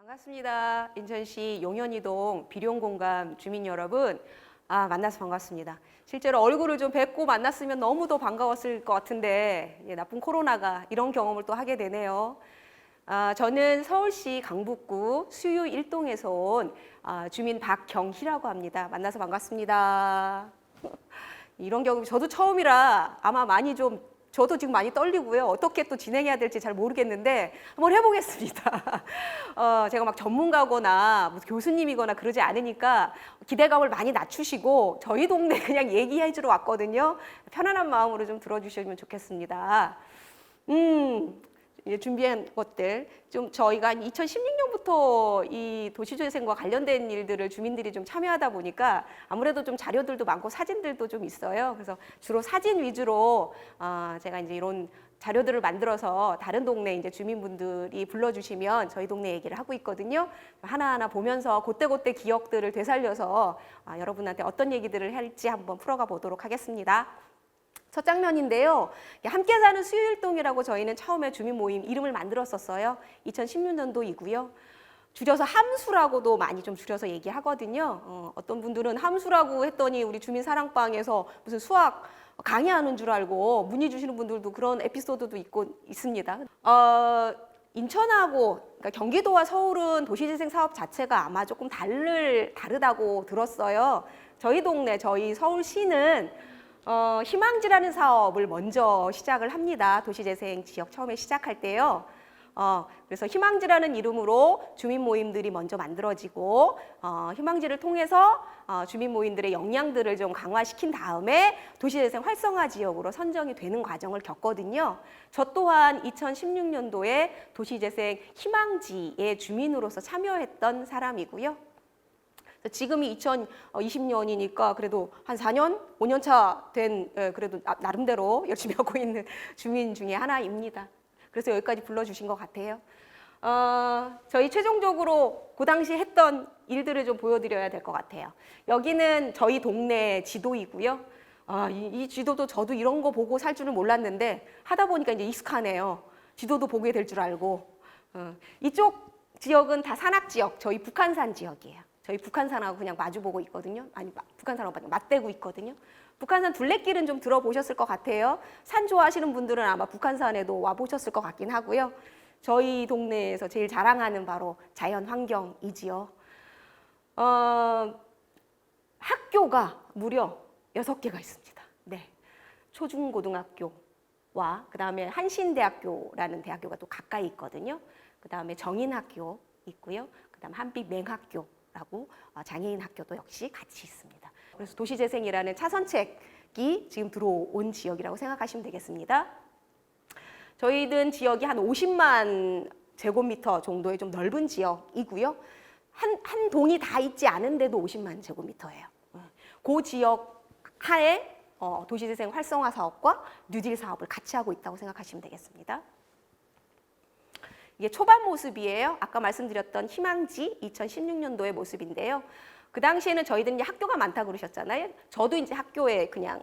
반갑습니다. 인천시 용현이동 비룡공감 주민 여러분, 만나서 반갑습니다. 실제로 얼굴을 좀 뵙고 만났으면 너무 더 반가웠을 것 같은데 나쁜 코로나가 이런 경험을 또 하게 되네요. 저는 서울시 강북구 수유 1동에서 온 주민 박경희라고 합니다. 만나서 반갑습니다. 이런 경험이 저도 처음이라 아마 저도 지금 많이 떨리고요. 어떻게 또 진행해야 될지 잘 모르겠는데 한번 해보겠습니다. 제가 막 전문가거나 무슨 교수님이거나 그러지 않으니까 기대감을 많이 낮추시고 저희 동네 그냥 얘기해 주러 왔거든요. 편안한 마음으로 좀 들어주시면 좋겠습니다. 준비한 것들 좀 저희가 2016년부터 이 도시재생과 관련된 일들을 주민들이 좀 참여하다 보니까 아무래도 좀 자료들도 많고 사진들도 좀 있어요. 그래서 주로 사진 위주로 제가 이제 이런 자료들을 만들어서 다른 동네 이제 주민분들이 불러주시면 저희 동네 얘기를 하고 있거든요. 하나하나 보면서 그때그때 기억들을 되살려서 여러분한테 어떤 얘기들을 할지 한번 풀어가 보도록 하겠습니다. 첫 장면인데요. 함께 사는 수유일동이라고 저희는 처음에 주민 모임 이름을 만들었었어요. 2016년도이고요. 줄여서 함수라고도 많이 좀 줄여서 얘기하거든요. 어떤 분들은 함수라고 했더니 우리 주민 사랑방에서 무슨 수학 강의하는 줄 알고 문의 주시는 분들도 그런 에피소드도 있습니다. 인천하고 그러니까 경기도와 서울은 도시재생 사업 자체가 아마 조금 다르다고 들었어요. 저희 동네, 저희 서울시는 희망지라는 사업을 먼저 시작을 합니다. 도시재생 지역 처음에 시작할 때요. 그래서 희망지라는 이름으로 주민 모임들이 먼저 만들어지고 희망지를 통해서 주민 모임들의 역량들을 좀 강화시킨 다음에 도시재생 활성화 지역으로 선정이 되는 과정을 겪거든요. 저 또한 2016년도에 도시재생 희망지의 주민으로서 참여했던 사람이고요. 지금이 2020년이니까 그래도 한 4년, 5년 차 된 그래도 나름대로 열심히 하고 있는 주민 중에 하나입니다. 그래서 여기까지 불러주신 것 같아요. 저희 최종적으로 그 당시 했던 일들을 좀 보여드려야 될 것 같아요. 여기는 저희 동네 지도이고요. 이 지도도 저도 이런 거 보고 살 줄은 몰랐는데 하다 보니까 이제 익숙하네요. 지도도 보게 될 줄 알고. 이쪽 지역은 다 산악 지역, 저희 북한산 지역이에요. 저희 북한산하고 그냥 마주보고 있거든요. 아니, 북한산하고 맞대고 있거든요. 북한산 둘레길은 좀 들어보셨을 것 같아요. 산 좋아하시는 분들은 아마 북한산에도 와보셨을 것 같긴 하고요. 저희 동네에서 제일 자랑하는 바로 자연 환경이지요. 학교가 무려 6개가 있습니다. 네. 초중고등학교와 그 다음에 한신대학교라는 대학교가 또 가까이 있거든요. 그 다음에 정인학교 있고요. 그 다음 한빛맹학교 라고 장애인 학교도 역시 같이 있습니다. 그래서 도시재생이라는 차선책이 지금 들어온 지역이라고 생각하시면 되겠습니다. 저희는 지역이 한 50만 제곱미터 정도의 좀 넓은 지역이고요. 한 동이 다 있지 않은데도 50만 제곱미터예요. 그 지역 하에 도시재생 활성화 사업과 뉴딜 사업을 같이 하고 있다고 생각하시면 되겠습니다. 이게 초반 모습이에요. 아까 말씀드렸던 희망지 2016년도의 모습인데요. 그 당시에는 저희들은 이제 학교가 많다고 그러셨잖아요. 저도 이제 학교에 그냥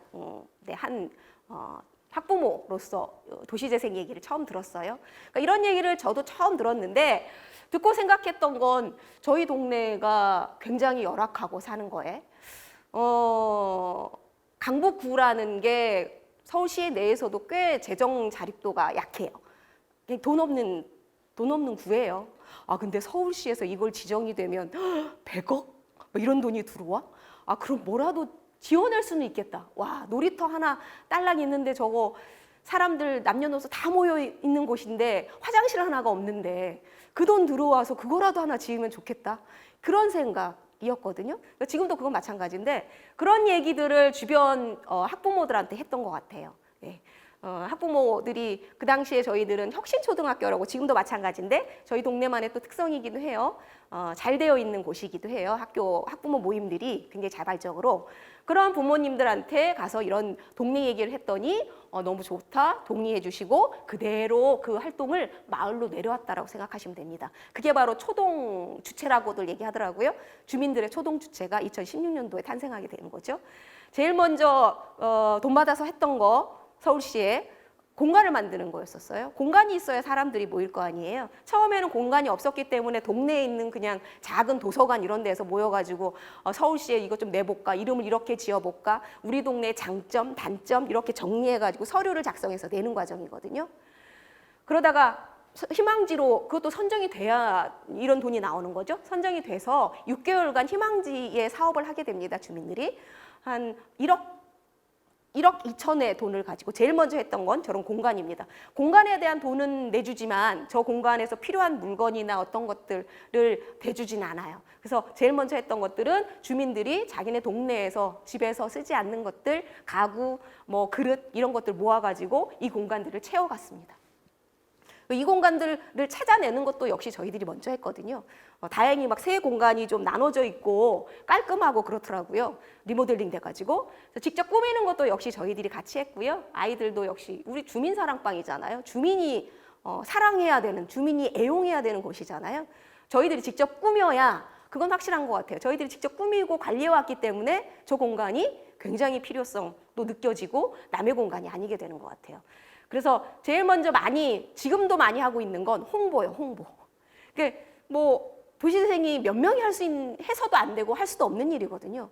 학부모로서 도시재생 얘기를 처음 들었어요. 그러니까 이런 얘기를 저도 처음 들었는데 듣고 생각했던 건 저희 동네가 굉장히 열악하고 사는 거에 강북구라는 게 서울시 내에서도 꽤 재정 자립도가 약해요. 돈 없는 구예요. 근데 서울시에서 이걸 지정이 되면 100억? 이런 돈이 들어와? 그럼 뭐라도 지원할 수는 있겠다. 와, 놀이터 하나 딸랑 있는데 저거 사람들 남녀노소 다 모여 있는 곳인데 화장실 하나가 없는데 그 돈 들어와서 그거라도 하나 지으면 좋겠다. 그런 생각이었거든요. 지금도 그건 마찬가지인데 그런 얘기들을 주변 학부모들한테 했던 것 같아요. 네. 학부모들이 그 당시에 저희들은 혁신초등학교라고 지금도 마찬가지인데 저희 동네만의 또 특성이기도 해요. 잘 되어 있는 곳이기도 해요. 학부모 모임들이 굉장히 자발적으로 그런 부모님들한테 가서 이런 동네 얘기를 했더니 너무 좋다, 동의해 주시고 그대로 그 활동을 마을로 내려왔다라고 생각하시면 됩니다. 그게 바로 초동 주체라고들 얘기하더라고요. 주민들의 초동 주체가 2016년도에 탄생하게 되는 거죠. 제일 먼저 돈 받아서 했던 거 서울시에 공간을 만드는 거였었어요. 공간이 있어야 사람들이 모일 거 아니에요. 처음에는 공간이 없었기 때문에 동네에 있는 그냥 작은 도서관 이런 데서 모여가지고 서울시에 이것 좀 내볼까, 이름을 이렇게 지어볼까, 우리 동네의 장점, 단점 이렇게 정리해가지고 서류를 작성해서 내는 과정이거든요. 그러다가 희망지로 그것도 선정이 돼야 이런 돈이 나오는 거죠. 선정이 돼서 6개월간 희망지에 사업을 하게 됩니다. 주민들이 한 1억 2천의 돈을 가지고 제일 먼저 했던 건 저런 공간입니다. 공간에 대한 돈은 내주지만 저 공간에서 필요한 물건이나 어떤 것들을 대주진 않아요. 그래서 제일 먼저 했던 것들은 주민들이 자기네 동네에서 집에서 쓰지 않는 것들, 가구, 뭐 그릇 이런 것들 모아가지고 이 공간들을 채워갔습니다. 이 공간들을 찾아내는 것도 역시 저희들이 먼저 했거든요. 다행히 막 새 공간이 좀 나눠져 있고 깔끔하고 그렇더라고요. 리모델링 돼가지고 직접 꾸미는 것도 역시 저희들이 같이 했고요. 아이들도 역시 우리 주민 사랑방이잖아요. 주민이 사랑해야 되는, 주민이 애용해야 되는 곳이잖아요. 저희들이 직접 꾸며야 그건 확실한 것 같아요. 저희들이 직접 꾸미고 관리해왔기 때문에 저 공간이 굉장히 필요성도 느껴지고 남의 공간이 아니게 되는 것 같아요. 그래서 제일 먼저 지금도 많이 하고 있는 건 홍보예요, 홍보. 그게 뭐 도시재생이 몇 명이 해서도 안 되고 할 수도 없는 일이거든요.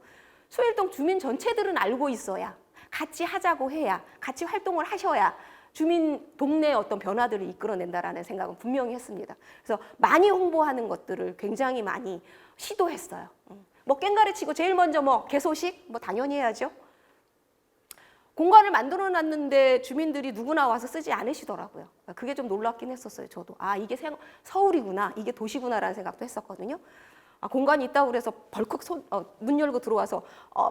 소일동 주민 전체들은 알고 있어야, 같이 하자고 해야, 같이 활동을 하셔야 주민 동네의 어떤 변화들을 이끌어낸다라는 생각은 분명히 했습니다. 그래서 많이 홍보하는 것들을 굉장히 많이 시도했어요. 뭐 깽가리 치고 제일 먼저 뭐 개소식 뭐 당연히 해야죠. 공간을 만들어 놨는데 주민들이 누구나 와서 쓰지 않으시더라고요. 그게 좀 놀랍긴 했었어요. 저도 이게 서울이구나, 이게 도시구나라는 생각도 했었거든요. 공간이 있다고 그래서 벌컥 문 열고 들어와서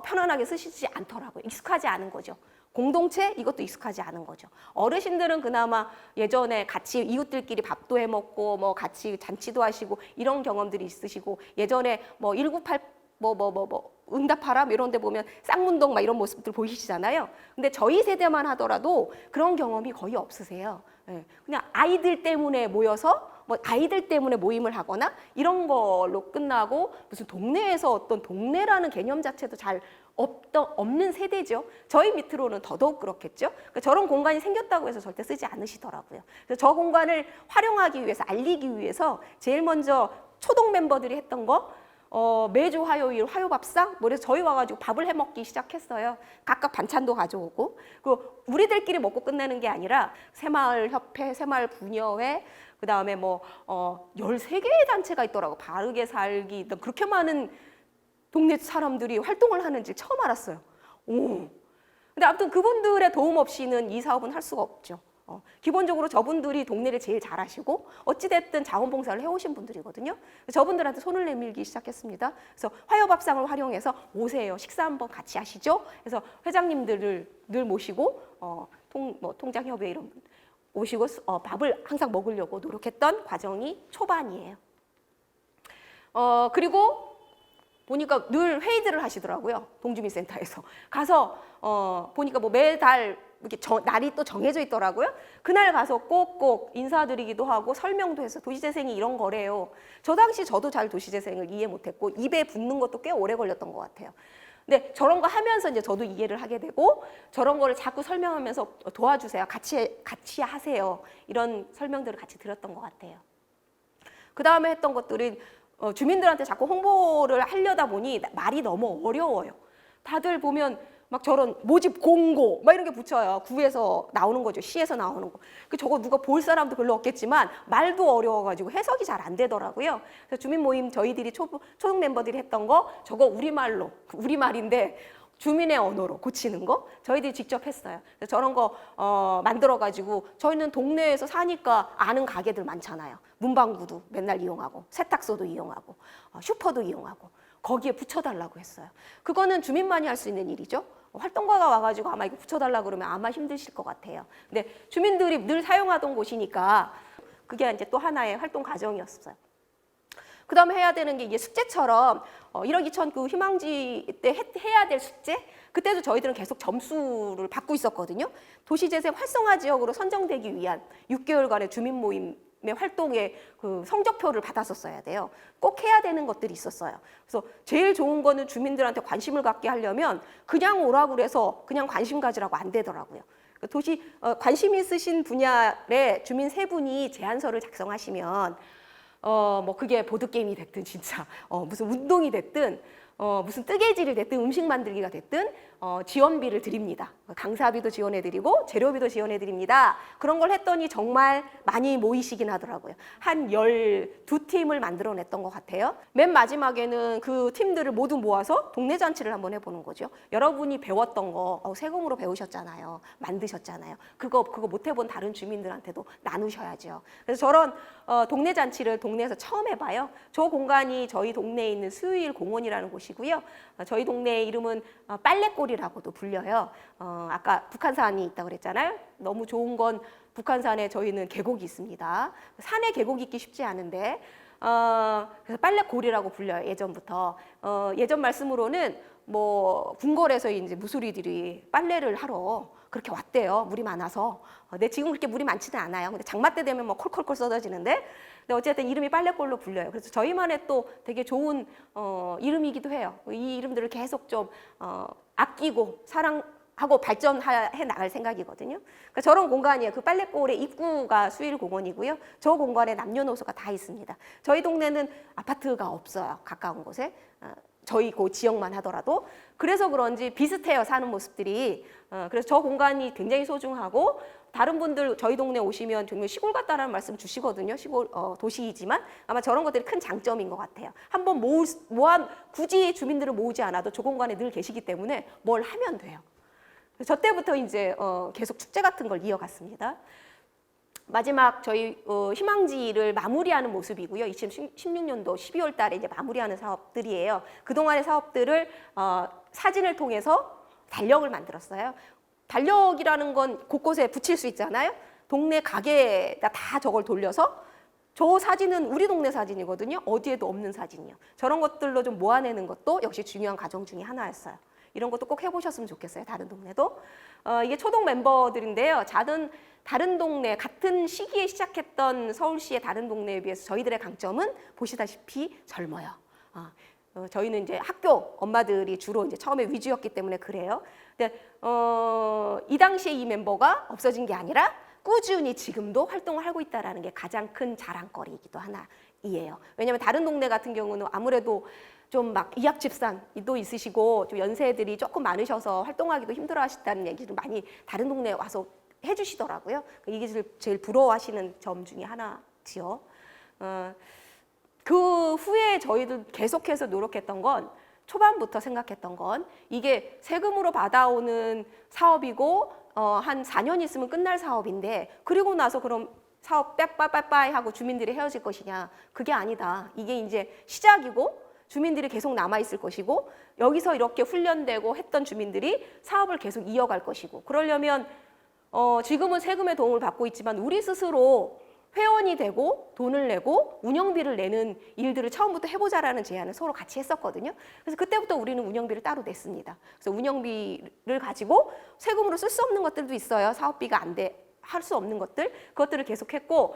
편안하게 쓰시지 않더라고요. 익숙하지 않은 거죠. 공동체 이것도 익숙하지 않은 거죠. 어르신들은 그나마 예전에 같이 이웃들끼리 밥도 해 먹고 뭐 같이 잔치도 하시고 이런 경험들이 있으시고, 예전에 뭐 198 응답하라 이런 데 보면 쌍문동 막 이런 모습들 보이시잖아요. 근데 저희 세대만 하더라도 그런 경험이 거의 없으세요. 그냥 아이들 때문에 모여서 뭐 아이들 때문에 모임을 하거나 이런 걸로 끝나고, 무슨 동네에서 어떤 동네라는 개념 자체도 잘 없는 세대죠. 저희 밑으로는 더더욱 그렇겠죠. 그러니까 저런 공간이 생겼다고 해서 절대 쓰지 않으시더라고요. 그래서 저 공간을 활용하기 위해서, 알리기 위해서 제일 먼저 초동 멤버들이 했던 거, 매주 화요일 화요밥상, 그래서 저희 와가지고 밥을 해 먹기 시작했어요. 각각 반찬도 가져오고, 그리고 우리들끼리 먹고 끝내는 게 아니라 새마을협회, 새마을부녀회, 그 다음에 뭐 13개의 단체가 있더라고. 바르게 살기, 그렇게 많은 동네 사람들이 활동을 하는지 처음 알았어요. 근데 아무튼 그분들의 도움 없이는 이 사업은 할 수가 없죠. 기본적으로 저분들이 동네를 제일 잘 아시고 어찌됐든 자원봉사를 해오신 분들이거든요. 저분들한테 손을 내밀기 시작했습니다. 그래서 화요밥상을 활용해서 오세요. 식사 한번 같이 하시죠. 그래서 회장님들을 늘 모시고 통장협회 이런 분 오시고 밥을 항상 먹으려고 노력했던 과정이 초반이에요. 그리고 보니까 늘 회의들을 하시더라고요. 동주민센터에서. 가서 보니까 뭐 매달 이렇게 날이 또 정해져 있더라고요. 그날 가서 꼭꼭 인사드리기도 하고 설명도 해서 도시재생이 이런 거래요. 저 당시 저도 잘 도시재생을 이해 못했고 입에 붙는 것도 꽤 오래 걸렸던 것 같아요. 근데 저런 거 하면서 이제 저도 이해를 하게 되고, 저런 거를 자꾸 설명하면서 도와주세요. 같이 하세요. 이런 설명들을 같이 들었던 것 같아요. 그 다음에 했던 것들이 주민들한테 자꾸 홍보를 하려다 보니 말이 너무 어려워요. 다들 보면 막 저런 모집 공고 막 이런 게 붙여요. 구에서 나오는 거죠. 시에서 나오는 거. 저거 누가 볼 사람도 별로 없겠지만 말도 어려워가지고 해석이 잘 안 되더라고요. 그래서 주민 모임 저희들이 초등 멤버들이 했던 거, 저거 우리말인데 주민의 언어로 고치는 거 저희들이 직접 했어요. 그래서 저런 거 만들어가지고, 저희는 동네에서 사니까 아는 가게들 많잖아요. 문방구도 맨날 이용하고, 세탁소도 이용하고, 슈퍼도 이용하고, 거기에 붙여달라고 했어요. 그거는 주민만이 할 수 있는 일이죠. 활동가가 와가지고 아마 이거 붙여달라고 그러면 아마 힘드실 것 같아요. 근데 주민들이 늘 사용하던 곳이니까 그게 이제 또 하나의 활동 과정이었어요. 그 다음에 해야 되는 게 이게 숙제처럼 1억 2천 그 희망지 때 해야 될 숙제, 그때도 저희들은 계속 점수를 받고 있었거든요. 도시재생 활성화 지역으로 선정되기 위한 6개월간의 주민 모임의 활동에 그 성적표를 받았었어야 돼요. 꼭 해야 되는 것들이 있었어요. 그래서 제일 좋은 거는 주민들한테 관심을 갖게 하려면 그냥 오라고 그래서 그냥 관심 가지라고 안 되더라고요. 도시 관심 있으신 분야의 주민 세 분이 제안서를 작성하시면 뭐 그게 보드게임이 됐든 진짜 무슨 운동이 됐든 무슨 뜨개질이 됐든 음식 만들기가 됐든 지원비를 드립니다. 강사비도 지원해드리고 재료비도 지원해드립니다. 그런 걸 했더니 정말 많이 모이시긴 하더라고요. 한 12팀을 만들어냈던 것 같아요. 맨 마지막에는 그 팀들을 모두 모아서 동네 잔치를 한번 해보는 거죠. 여러분이 배웠던 거 세금으로 배우셨잖아요. 만드셨잖아요. 그거 못 해본 다른 주민들한테도 나누셔야죠. 그래서 저런 동네 잔치를 동네에서 처음 해봐요. 저 공간이 저희 동네에 있는 수유일 공원이라는 곳이고요. 저희 동네 이름은 빨래골이라고도 불려요. 아까 북한산이 있다고 그랬잖아요. 너무 좋은 건 북한산에 저희는 계곡이 있습니다. 산에 계곡이 있기 쉽지 않은데 그래서 빨래골이라고 불려요. 예전부터. 예전 말씀으로는 뭐 궁궐에서 이제 무소리들이 빨래를 하러 그렇게 왔대요. 물이 많아서. 근데 지금 그렇게 물이 많지는 않아요. 근데 장마 때 되면 뭐 콜콜콜 쏟아지는데, 근데 어쨌든 이름이 빨래골로 불려요. 그래서 저희만의 또 되게 좋은 이름이기도 해요. 이 이름들을 계속 좀 아끼고 사랑하고 발전해 나갈 생각이거든요. 그러니까 저런 공간이에요. 그 빨래골의 입구가 수일공원이고요. 저 공간에 남녀노소가 다 있습니다. 저희 동네는 아파트가 없어요. 가까운 곳에. 저희 그 지역만 하더라도. 그래서 그런지 비슷해요, 사는 모습들이. 그래서 저 공간이 굉장히 소중하고, 다른 분들 저희 동네 오시면 정말 시골 같다라는 말씀 주시거든요. 시골 도시이지만 아마 저런 것들이 큰 장점인 것 같아요. 한번 굳이 주민들을 모으지 않아도 저 공간에 늘 계시기 때문에 뭘 하면 돼요. 저 때부터 이제 계속 축제 같은 걸 이어갔습니다. 마지막 저희 희망지를 마무리하는 모습이고요. 2016년도 12월 달에 이제 마무리하는 사업들이에요. 그동안의 사업들을 사진을 통해서 달력을 만들었어요. 달력이라는 건 곳곳에 붙일 수 있잖아요. 동네 가게에다 다 저걸 돌려서 저 사진은 우리 동네 사진이거든요. 어디에도 없는 사진이요. 저런 것들로 좀 모아내는 것도 역시 중요한 과정 중에 하나였어요. 이런 것도 꼭 해보셨으면 좋겠어요. 다른 동네도. 이게 초동 멤버들인데요. 다른 동네, 같은 시기에 시작했던 서울시의 다른 동네에 비해서 저희들의 강점은 보시다시피 젊어요. 저희는 이제 학교 엄마들이 주로 이제 처음에 위주였기 때문에 그래요. 근데 이 당시에 이 멤버가 없어진 게 아니라 꾸준히 지금도 활동을 하고 있다는 게 가장 큰 자랑거리이기도 하나이에요. 왜냐하면 다른 동네 같은 경우는 아무래도 좀 막 이합집산도 있으시고 좀 연세들이 조금 많으셔서 활동하기도 힘들어하신다는 얘기를 많이 다른 동네에 와서 해주시더라고요. 이게 제일 부러워하시는 점 중에 하나지요. 그 후에 저희들 계속해서 노력했던 건, 초반부터 생각했던 건 이게 세금으로 받아오는 사업이고 한 4년 있으면 끝날 사업인데, 그리고 나서 그럼 사업 빠빠빠빠이 하고 주민들이 헤어질 것이냐? 그게 아니다. 이게 이제 시작이고 주민들이 계속 남아있을 것이고, 여기서 이렇게 훈련되고 했던 주민들이 사업을 계속 이어갈 것이고, 그러려면 지금은 세금의 도움을 받고 있지만 우리 스스로 회원이 되고 돈을 내고 운영비를 내는 일들을 처음부터 해보자라는 제안을 서로 같이 했었거든요. 그래서 그때부터 우리는 운영비를 따로 냈습니다. 그래서 운영비를 가지고 세금으로 쓸 수 없는 것들도 있어요. 사업비가 할 수 없는 것들, 그것들을 계속했고,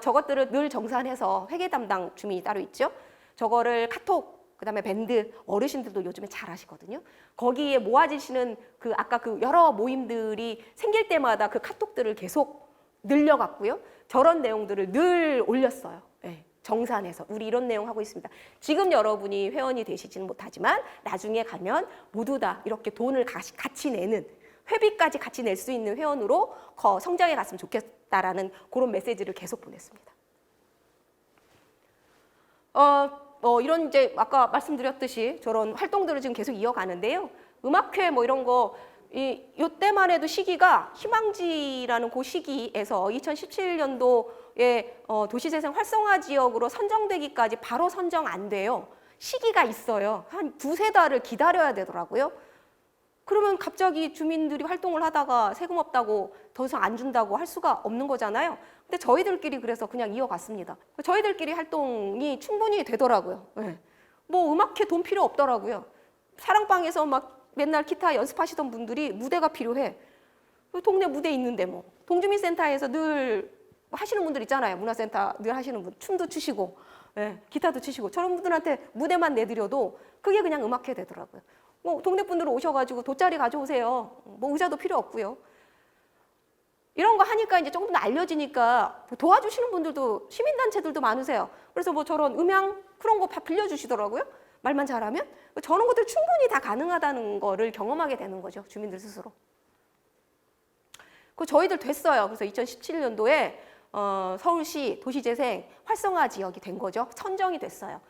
저것들을 늘 정산해서 회계 담당 주민이 따로 있죠. 저거를 카톡, 그다음에 밴드, 어르신들도 요즘에 잘 하시거든요. 거기에 모아지시는 아까 그 여러 모임들이 생길 때마다 그 카톡들을 계속 늘려갔고요. 저런 내용들을 늘 올렸어요. 네, 정산해서 우리 이런 내용 하고 있습니다. 지금 여러분이 회원이 되시지는 못하지만 나중에 가면 모두 다 이렇게 돈을 같이 내는, 회비까지 같이 낼 수 있는 회원으로 성장해 갔으면 좋겠다라는 그런 메시지를 계속 보냈습니다. 이런 이제 아까 말씀드렸듯이 저런 활동들을 지금 계속 이어가는데요. 음악회 뭐 이런 거, 이때만 해도 시기가 희망지라는 그 시기에서 2017년도에 도시재생 활성화 지역으로 선정되기까지 바로 선정 안 돼요. 시기가 있어요. 한 두세 달을 기다려야 되더라고요. 그러면 갑자기 주민들이 활동을 하다가 세금 없다고 더 이상 안 준다고 할 수가 없는 거잖아요. 근데 저희들끼리 그래서 그냥 이어갔습니다. 저희들끼리 활동이 충분히 되더라고요. 네. 뭐 음악회 돈 필요 없더라고요. 사랑방에서 막 맨날 기타 연습하시던 분들이 무대가 필요해. 동네 무대 있는데 뭐. 동주민센터에서 늘 하시는 분들 있잖아요. 문화센터 늘 하시는 분. 춤도 추시고, 네. 기타도 치시고. 저런 분들한테 무대만 내드려도 그게 그냥 음악회 되더라고요. 뭐 동네 분들 오셔가지고 돗자리 가져오세요. 뭐 의자도 필요 없고요. 이런 거 하니까 이제 조금 더 알려지니까 도와주시는 분들도 시민단체들도 많으세요. 그래서 뭐 저런 음향 그런 거 다 빌려주시더라고요. 말만 잘하면. 저런 것들 충분히 다 가능하다는 거를 경험하게 되는 거죠. 주민들 스스로. 그 저희들 됐어요. 그래서 2017년도에 서울시 도시재생 활성화 지역이 된 거죠. 선정이 됐어요.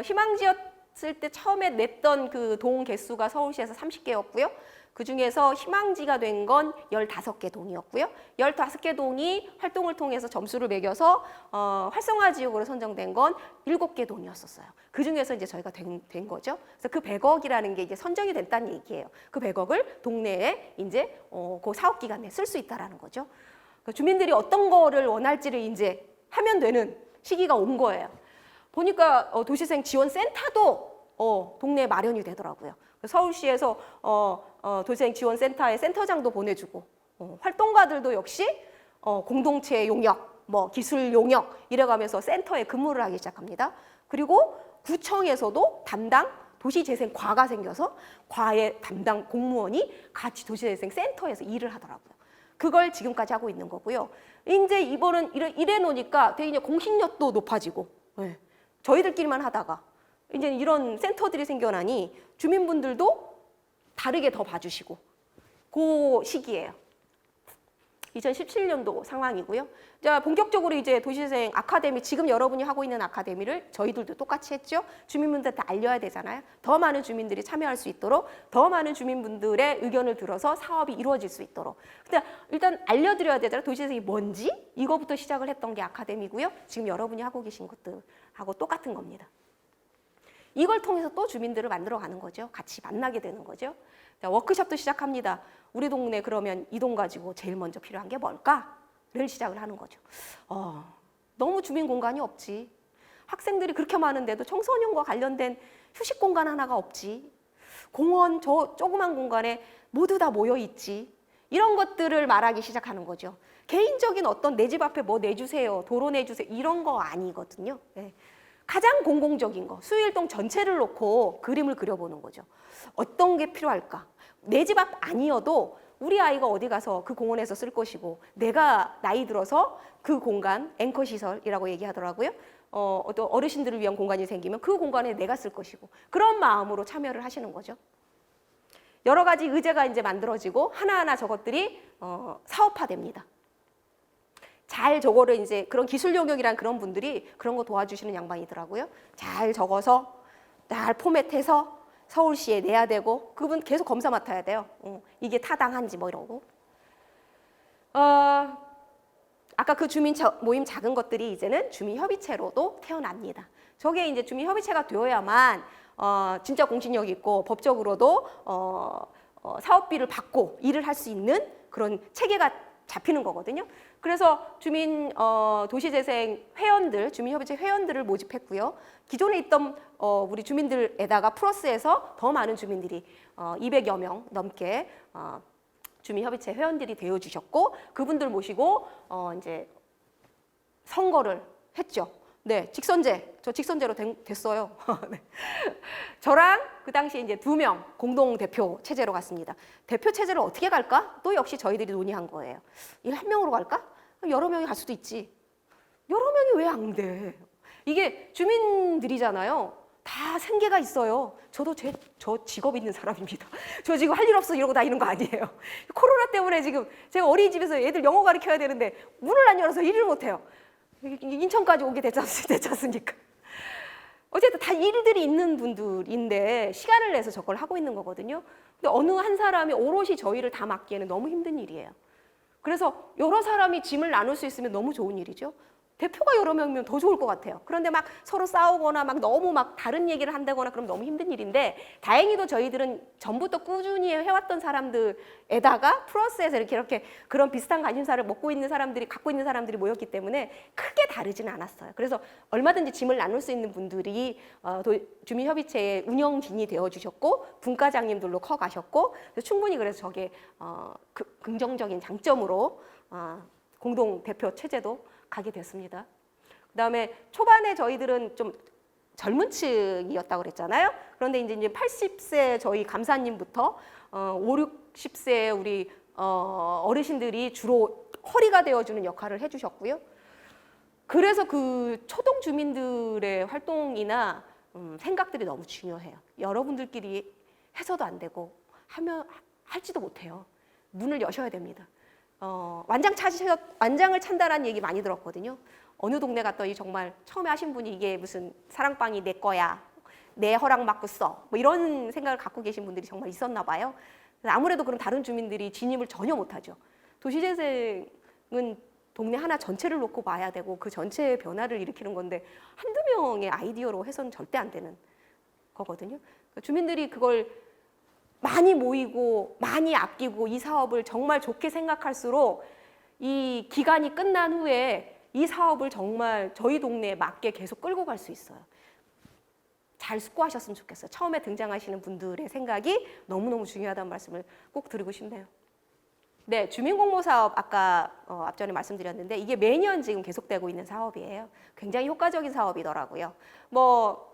희망지였을 때 처음에 냈던 그 동 개수가 서울시에서 30개였고요. 그 중에서 희망지가 된 건 15개 동이었고요. 15개 동이 활동을 통해서 점수를 매겨서 활성화 지역으로 선정된 건 7개 동이었었어요. 그 중에서 이제 저희가 된 거죠. 그래서 그 100억이라는 게 이제 선정이 됐다는 얘기예요. 그 100억을 동네에 이제 그 사업 기간에 쓸 수 있다라는 거죠. 그러니까 주민들이 어떤 거를 원할지를 이제 하면 되는 시기가 온 거예요. 보니까 도시재생 지원센터도 동네에 마련이 되더라고요. 서울시에서 도시재생 지원센터에 센터장도 보내주고 활동가들도 역시 공동체 용역, 뭐 기술 용역 이래가면서 센터에 근무를 하기 시작합니다. 그리고 구청에서도 담당 도시재생과가 생겨서 과의 담당 공무원이 같이 도시재생 센터에서 일을 하더라고요. 그걸 지금까지 하고 있는 거고요. 이제 이번은 이래 놓으니까 되게 이제 공신력도 높아지고, 네. 저희들끼리만 하다가 이제 이런 센터들이 생겨나니 주민분들도 다르게 더 봐주시고 그 시기예요. 2017년도 상황이고요. 자, 본격적으로 이제 도시재생 아카데미, 지금 여러분이 하고 있는 아카데미를 저희들도 똑같이 했죠. 주민분들한테 알려야 되잖아요. 더 많은 주민들이 참여할 수 있도록, 더 많은 주민분들의 의견을 들어서 사업이 이루어질 수 있도록. 근데 일단 알려드려야 되잖아요. 도시재생이 뭔지 이거부터 시작을 했던 게 아카데미고요. 지금 여러분이 하고 계신 것들하고 똑같은 겁니다. 이걸 통해서 또 주민들을 만들어가는 거죠. 같이 만나게 되는 거죠. 자, 워크숍도 시작합니다. 우리 동네 그러면 이 동 가지고 제일 먼저 필요한 게 뭘까?를 시작을 하는 거죠. 너무 주민 공간이 없지. 학생들이 그렇게 많은데도 청소년과 관련된 휴식 공간 하나가 없지. 공원 저 조그만 공간에 모두 다 모여 있지. 이런 것들을 말하기 시작하는 거죠. 개인적인 어떤 내 집 앞에 뭐 내주세요, 도로 내주세요 이런 거 아니거든요. 네. 가장 공공적인 거, 수일동 전체를 놓고 그림을 그려보는 거죠. 어떤 게 필요할까? 내 집 앞 아니어도 우리 아이가 어디 가서 그 공원에서 쓸 것이고 내가 나이 들어서 그 공간, 앵커 시설이라고 얘기하더라고요. 어떤 어르신들을 위한 공간이 생기면 그 공간에 내가 쓸 것이고 그런 마음으로 참여를 하시는 거죠. 여러 가지 의제가 이제 만들어지고 하나하나 저것들이 사업화됩니다. 잘 저거를 이제 그런 기술 영역이란 그런 분들이 그런 거 도와주시는 양반이더라고요. 잘 적어서 잘 포맷해서 서울시에 내야 되고 그분 계속 검사 맡아야 돼요. 이게 타당한지 뭐 이러고. 아까 그 주민 모임 작은 것들이 이제는 주민협의체로도 태어납니다. 저게 이제 주민협의체가 되어야만 진짜 공신력 있고 법적으로도 사업비를 받고 일을 할 수 있는 그런 체계가 잡히는 거거든요. 그래서 주민 도시재생 회원들, 주민협의체 회원들을 모집했고요. 기존에 있던 우리 주민들에다가 플러스해서 더 많은 주민들이 200여 명 넘게 주민협의체 회원들이 되어주셨고 그분들 모시고 이제 선거를 했죠. 네, 저 직선제로 됐어요. 네. 저랑 그 당시에 이제 2명 공동 대표 체제로 갔습니다. 대표 체제를 어떻게 갈까? 또 역시 저희들이 논의한 거예요. 일 한 명으로 갈까? 여러 명이 갈 수도 있지. 여러 명이 왜 안 돼? 이게 주민들이잖아요. 다 생계가 있어요. 저도 저 직업 있는 사람입니다. 저 지금 할 일 없어 이러고 다니는 거 아니에요. 코로나 때문에 지금 제가 어린이집에서 애들 영어 가르쳐야 되는데 문을 안 열어서 일을 못 해요. 인천까지 오게 됐지 않습니까? 어쨌든 다 일들이 있는 분들인데 시간을 내서 저걸 하고 있는 거거든요. 근데 어느 한 사람이 오롯이 저희를 다 맡기에는 너무 힘든 일이에요. 그래서 여러 사람이 짐을 나눌 수 있으면 너무 좋은 일이죠. 대표가 여러 명이면 더 좋을 것 같아요. 그런데 막 서로 싸우거나 막 너무 막 다른 얘기를 한다거나 그럼 너무 힘든 일인데 다행히도 저희들은 전부터 꾸준히 해왔던 사람들에다가 플러스해서 이렇게 그런 비슷한 관심사를 갖고 있는 사람들이 모였기 때문에 크게 다르지는 않았어요. 그래서 얼마든지 짐을 나눌 수 있는 분들이 주민협의체의 운영진이 되어주셨고 분과장님들로 커가셨고 충분히 그래서 저게 긍정적인 장점으로 공동 대표 체제도 가게 됐습니다. 그다음에 초반에 저희들은 좀 젊은 층이었다고 그랬잖아요. 그런데 이제 80세 저희 감사님부터 5, 60세 우리 어르신들이 주로 허리가 되어주는 역할을 해주셨고요. 그래서 그 초동 주민들의 활동이나 생각들이 너무 중요해요. 여러분들끼리 해서도 안 되고 하면 할지도 못해요. 문을 여셔야 됩니다. 완장을 찬다라는 얘기 많이 들었거든요. 어느 동네 갔더니 정말 처음에 하신 분이 이게 무슨 사랑방이 내 거야, 내 허락 받고 써, 뭐 이런 생각을 갖고 계신 분들이 정말 있었나 봐요. 아무래도 그럼 다른 주민들이 진입을 전혀 못하죠. 도시재생은 동네 하나 전체를 놓고 봐야 되고 그 전체의 변화를 일으키는 건데 한두 명의 아이디어로 해서는 절대 안 되는 거거든요. 그러니까 주민들이 그걸 많이 모이고 많이 아끼고 이 사업을 정말 좋게 생각할수록 이 기간이 끝난 후에 이 사업을 정말 저희 동네에 맞게 계속 끌고 갈 수 있어요. 잘 숙고하셨으면 좋겠어요. 처음에 등장하시는 분들의 생각이 너무너무 중요하다는 말씀을 꼭 드리고 싶네요. 네, 주민공모사업 아까 앞전에 말씀드렸는데 이게 매년 지금 계속되고 있는 사업이에요. 굉장히 효과적인 사업이더라고요. 뭐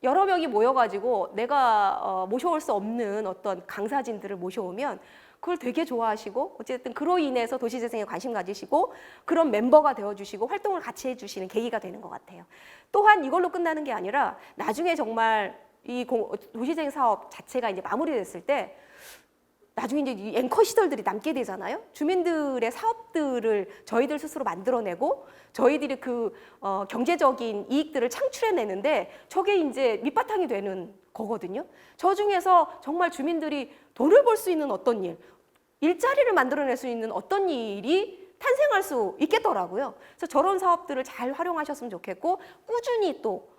여러 명이 모여가지고 내가 모셔올 수 없는 어떤 강사진들을 모셔오면 그걸 되게 좋아하시고 어쨌든 그로 인해서 도시재생에 관심 가지시고 그런 멤버가 되어주시고 활동을 같이 해주시는 계기가 되는 것 같아요. 또한 이걸로 끝나는 게 아니라 나중에 정말 이 도시재생 사업 자체가 이제 마무리됐을 때 나중에 이제 이 앵커 시설들이 남게 되잖아요. 주민들의 사업들을 저희들 스스로 만들어내고 저희들이 그 경제적인 이익들을 창출해내는데 저게 이제 밑바탕이 되는 거거든요. 저 중에서 정말 주민들이 돈을 벌 수 있는 어떤 일자리를 만들어낼 수 있는 어떤 일이 탄생할 수 있겠더라고요. 그래서 저런 사업들을 잘 활용하셨으면 좋겠고 꾸준히 또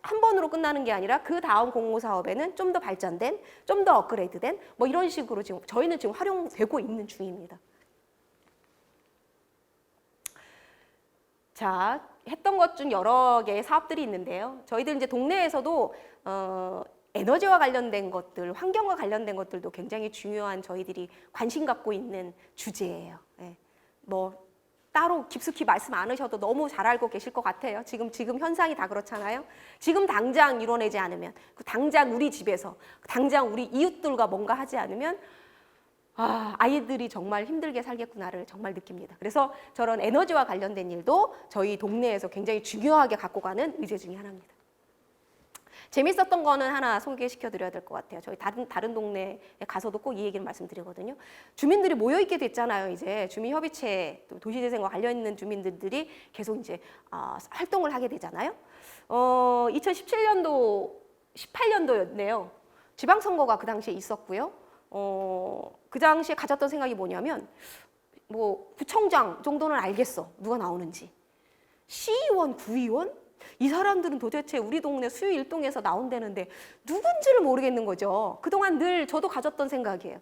한 번으로 끝나는 게 아니라 그 다음 공모 사업에는 좀 더 발전된, 좀 더 업그레이드된 뭐 이런 식으로 지금 저희는 지금 활용되고 있는 중입니다. 자, 했던 것 중 여러 개의 사업들이 있는데요. 저희들 이제 동네에서도 에너지와 관련된 것들, 환경과 관련된 것들도 굉장히 중요한 저희들이 관심 갖고 있는 주제예요. 네. 뭐 따로 깊숙이 말씀 안 하셔도 너무 잘 알고 계실 것 같아요. 지금 현상이 다 그렇잖아요. 지금 당장 이뤄내지 않으면, 당장 우리 집에서, 당장 우리 이웃들과 뭔가 하지 않으면 아이들이 정말 힘들게 살겠구나를 정말 느낍니다. 그래서 저런 에너지와 관련된 일도 저희 동네에서 굉장히 중요하게 갖고 가는 의제 중에 하나입니다. 재밌었던 거는 하나 소개시켜 드려야 될 것 같아요. 저희 다른 동네에 가서도 꼭 이 얘기를 말씀드리거든요. 주민들이 모여있게 됐잖아요. 이제 주민협의체, 도시재생과 관련 있는 주민들이 계속 이제 활동을 하게 되잖아요. 2017년도, 18년도였네요. 지방선거가 그 당시에 있었고요. 그 당시에 가졌던 생각이 뭐냐면, 뭐 구청장 정도는 알겠어. 누가 나오는지. 시의원, 구의원? 이 사람들은 도대체 우리 동네 수요 일동에서 나온다는데 누군지를 모르겠는 거죠. 그동안 늘 저도 가졌던 생각이에요.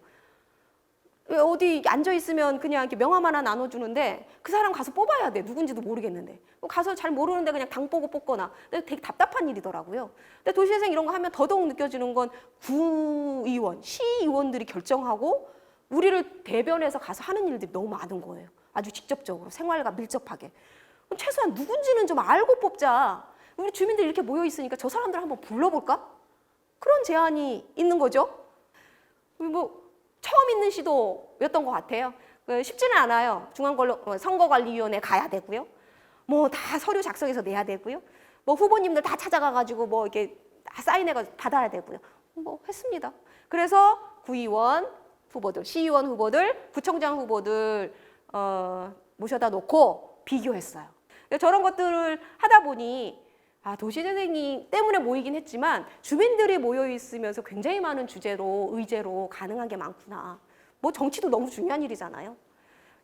어디 앉아있으면 그냥 이렇게 명함 하나 나눠주는데 그 사람 가서 뽑아야 돼. 누군지도 모르겠는데. 가서 잘 모르는데 그냥 당 보고 뽑거나. 되게 답답한 일이더라고요. 근데 도시재생 이런 거 하면 더더욱 느껴지는 건 구의원, 시의원들이 결정하고 우리를 대변해서 가서 하는 일들이 너무 많은 거예요. 아주 직접적으로 생활과 밀접하게. 그럼 최소한 누군지는 좀 알고 뽑자. 우리 주민들이 이렇게 모여 있으니까 저 사람들 한번 불러볼까? 그런 제안이 있는 거죠. 뭐 처음 있는 시도였던 것 같아요. 쉽지는 않아요. 선거관리위원회 가야 되고요. 뭐 다 서류 작성해서 내야 되고요. 뭐 후보님들 다 찾아가가지고 뭐 이렇게 다 사인해가지고 받아야 되고요. 뭐 했습니다. 그래서 구의원 후보들, 시의원 후보들, 구청장 후보들 모셔다 놓고 비교했어요. 저런 것들을 하다 보니 도시재생이 때문에 모이긴 했지만 주민들이 모여 있으면서 굉장히 많은 주제로, 의제로 가능한 게 많구나. 뭐 정치도 너무 중요한 일이잖아요.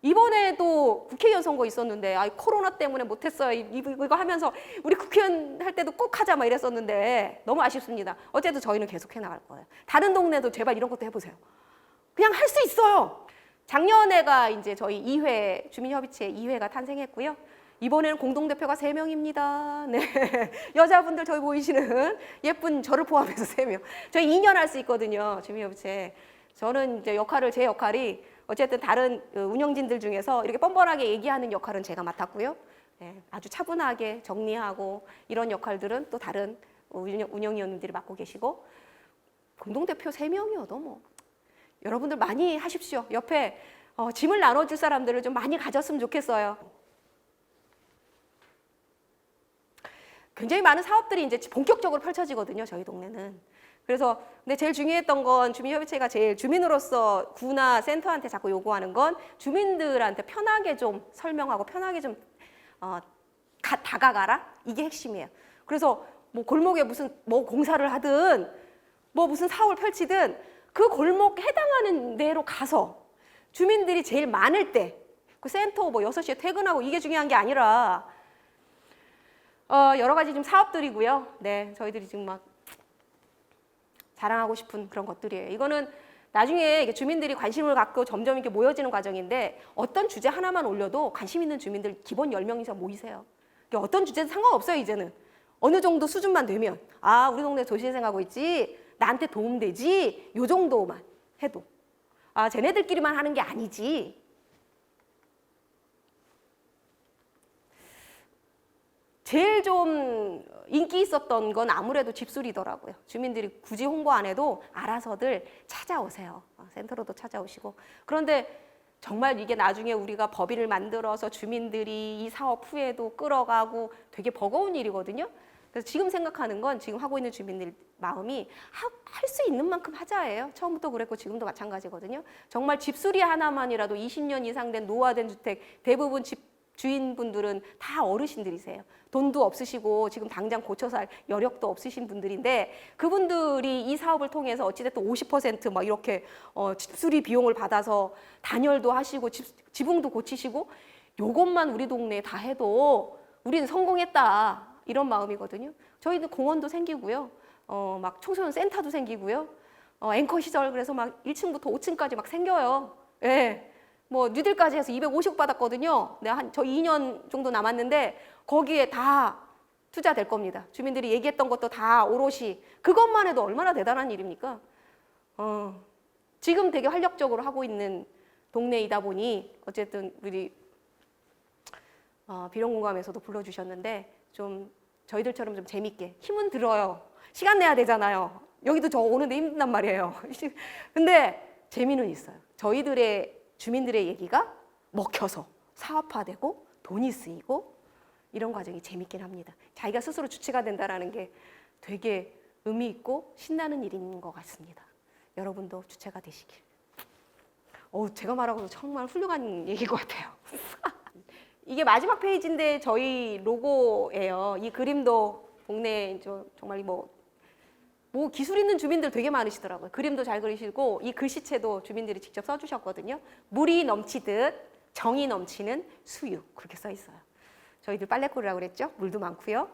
이번에도 국회의원 선거 있었는데 코로나 때문에 못했어요. 이거 하면서 우리 국회의원 할 때도 꼭 하자 막 이랬었는데 너무 아쉽습니다. 어쨌든 저희는 계속 해나갈 거예요. 다른 동네도 제발 이런 것도 해보세요. 그냥 할 수 있어요. 작년에가 이제 저희 2회, 주민협의체 2회가 탄생했고요. 이번에는 공동대표가 3명입니다. 네. 여자분들 저희 보이시는 예쁜 저를 포함해서 3명. 저희 2년 할 수 있거든요. 주민협의체. 저는 이제 제 역할이 어쨌든 다른 운영진들 중에서 이렇게 뻔뻔하게 얘기하는 역할은 제가 맡았고요. 네. 아주 차분하게 정리하고 이런 역할들은 또 다른 운영위원님들이 맡고 계시고 공동대표 3명이어도 뭐 여러분들 많이 하십시오. 옆에 짐을 나눠줄 사람들을 좀 많이 가졌으면 좋겠어요. 굉장히 많은 사업들이 이제 본격적으로 펼쳐지거든요, 저희 동네는. 그래서 근데 제일 중요했던 건 주민협의체가 제일 주민으로서 구나 센터한테 자꾸 요구하는 건 주민들한테 편하게 좀 설명하고 편하게 좀 다가가라, 이게 핵심이에요. 그래서 뭐 골목에 무슨 뭐 공사를 하든 뭐 무슨 사업을 펼치든 그 골목에 해당하는 데로 가서 주민들이 제일 많을 때 그 센터 뭐 6시에 퇴근하고 이게 중요한 게 아니라 여러 가지 좀 사업들이고요. 네, 저희들이 지금 막 자랑하고 싶은 그런 것들이에요. 이거는 나중에 주민들이 관심을 갖고 점점 이렇게 모여지는 과정인데 어떤 주제 하나만 올려도 관심 있는 주민들 기본 10명 이상 모이세요. 어떤 주제든 상관없어요, 이제는. 어느 정도 수준만 되면 아, 우리 동네 도시재생하고 있지, 나한테 도움되지, 요 정도만 해도 아, 쟤네들끼리만 하는 게 아니지. 제일 좀 인기 있었던 건 아무래도 집수리더라고요. 주민들이 굳이 홍보 안 해도 알아서들 찾아오세요. 센터로도 찾아오시고. 그런데 정말 이게 나중에 우리가 법인을 만들어서 주민들이 이 사업 후에도 끌어가고 되게 버거운 일이거든요. 그래서 지금 생각하는 건 지금 하고 있는 주민들 마음이 할 수 있는 만큼 하자예요. 처음부터 그랬고 지금도 마찬가지거든요. 정말 집수리 하나만이라도 20년 이상 된 노후화된 주택 대부분 주인분들은 다 어르신들이세요. 돈도 없으시고 지금 당장 고쳐서 할 여력도 없으신 분들인데 그분들이 이 사업을 통해서 어찌됐든 50% 이렇게 집수리 비용을 받아서 단열도 하시고 지붕도 고치시고 요것만 우리 동네에 다 해도 우리는 성공했다, 이런 마음이거든요. 저희는 공원도 생기고요. 막 청소년 센터도 생기고요. 앵커 시절 그래서 막 1층부터 5층까지 막 생겨요. 예. 뭐 뉴딜까지 해서 250억 받았거든요. 네, 저 2년 정도 남았는데 거기에 다 투자될 겁니다. 주민들이 얘기했던 것도 다 오롯이 그것만 해도 얼마나 대단한 일입니까? 지금 되게 활력적으로 하고 있는 동네이다 보니 어쨌든 우리 비룡공감에서도 불러주셨는데 좀 저희들처럼 좀 재밌게 힘은 들어요. 시간 내야 되잖아요. 여기도 저 오는데 힘든단 말이에요. 근데 재미는 있어요. 저희들의 주민들의 얘기가 먹혀서 사업화되고 돈이 쓰이고 이런 과정이 재밌긴 합니다. 자기가 스스로 주체가 된다는 게 되게 의미 있고 신나는 일인 것 같습니다. 여러분도 주체가 되시길. 제가 말하고도 정말 훌륭한 얘기인 것 같아요. 이게 마지막 페이지인데 저희 로고예요. 이 그림도 동네에 정말 뭐 기술 있는 주민들 되게 많으시더라고요. 그림도 잘 그리시고 이 글씨체도 주민들이 직접 써주셨거든요. 물이 넘치듯 정이 넘치는 수유, 그렇게 써 있어요. 저희들 빨래골이라고 그랬죠. 물도 많고요.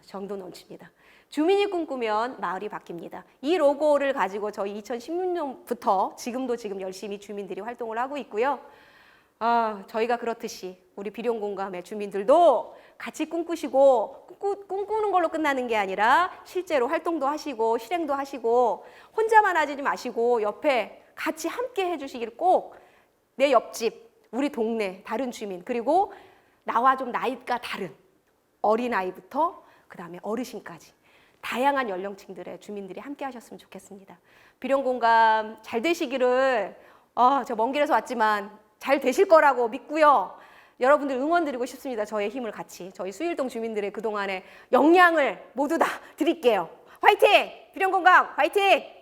정도 넘칩니다. 주민이 꿈꾸면 마을이 바뀝니다. 이 로고를 가지고 저희 2016년부터 지금 열심히 주민들이 활동을 하고 있고요. 저희가 그렇듯이 우리 비룡공감의 주민들도 같이 꿈꾸시고 꿈꾸는 걸로 끝나는 게 아니라 실제로 활동도 하시고 실행도 하시고 혼자만 하지 마시고 옆에 같이 함께 해주시기를 꼭 내 옆집, 우리 동네 다른 주민 그리고 나와 좀 나이가 다른 어린아이부터 그다음에 어르신까지 다양한 연령층들의 주민들이 함께 하셨으면 좋겠습니다. 비룡공감 잘 되시기를 저 먼 길에서 왔지만 잘 되실 거라고 믿고요. 여러분들 응원드리고 싶습니다. 저의 힘을 같이 저희 수일동 주민들의 그동안의 역량을 모두 다 드릴게요. 화이팅! 비룡공감 화이팅!